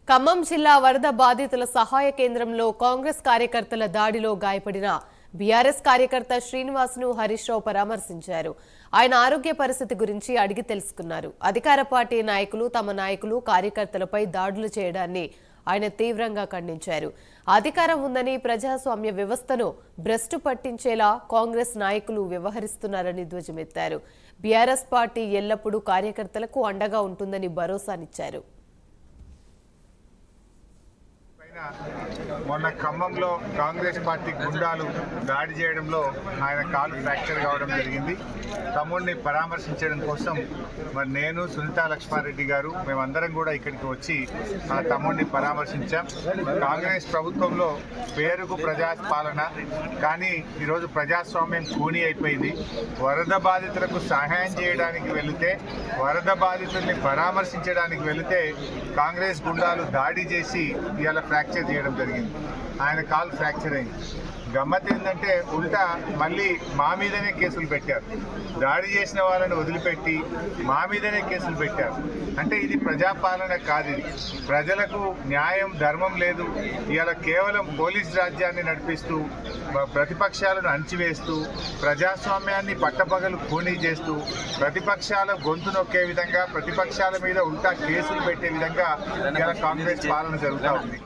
ఖమ్మం జిల్లా వరద బాధితుల సహాయ కేంద్రంలో కాంగ్రెస్ కార్యకర్తల దాడిలో గాయపడిన బీఆర్ఎస్ కార్యకర్త శ్రీనివాస్ను హరీష్ రావు పరామర్శించారు. ఆయన ఆరోగ్య పరిస్థితి గురించి అడిగి తెలుసుకున్నారు. అధికార పార్టీ నాయకులు తమ నాయకులు కార్యకర్తలపై దాడులు చేయడాన్ని ఆయన తీవ్రంగా ఖండించారు. అధికారం ఉందని ప్రజాస్వామ్య వ్యవస్థను భ్రష్టు పట్టించేలా కాంగ్రెస్ నాయకులు వ్యవహరిస్తున్నారని ధ్వజమెత్తారు. బీఆర్ఎస్ పార్టీ ఎల్లప్పుడూ కార్యకర్తలకు అండగా ఉంటుందని భరోసానిచ్చారు. మొన్న ఖమ్మంలో కాంగ్రెస్ పార్టీ గుండాలు దాడి చేయడంలో ఆయన కాలు ఫ్రాక్చర్ కావడం జరిగింది. తమ్ముడిని పరామర్శించడం కోసం మరి నేను, సునీతా లక్ష్మారెడ్డి గారు మేమందరం కూడా ఇక్కడికి వచ్చి ఆ తమ్ముడిని పరామర్శించాం. కాంగ్రెస్ ప్రభుత్వంలో పేరుకు ప్రజాపాలన, కానీ ఈరోజు ప్రజాస్వామ్యం కూని అయిపోయింది. వరద బాధితులకు సహాయం చేయడానికి వెళితే, వరద బాధితుల్ని పరామర్శించడానికి వెళితే కాంగ్రెస్ గుండాలు దాడి చేసి ఇవాళ ఫ్రాక్చర్ చేయడం జరిగింది. ఆయన కాలు ఫ్రాక్చర్ అయింది. గమ్మత్ ఏంటంటే ఉల్టా మళ్ళీ మా మీదనే కేసులు పెట్టారు. దాడి చేసిన వాళ్ళని వదిలిపెట్టి మా మీదనే కేసులు పెట్టారు. అంటే ఇది ప్రజాపాలన కాదు. ఇది ప్రజలకు న్యాయం ధర్మం లేదు. ఇవాళ కేవలం పోలీస్ రాజ్యాన్ని నడిపిస్తూ ప్రతిపక్షాలను అణచివేస్తూ ప్రజాస్వామ్యాన్ని పట్టపగలు ఖూనీ చేస్తూ ప్రతిపక్షాల గొంతు నొక్కే విధంగా ప్రతిపక్షాల మీద ఉల్టా కేసులు పెట్టే విధంగా ఇవాళ కాంగ్రెస్ పాలన జరుగుతూ ఉంది.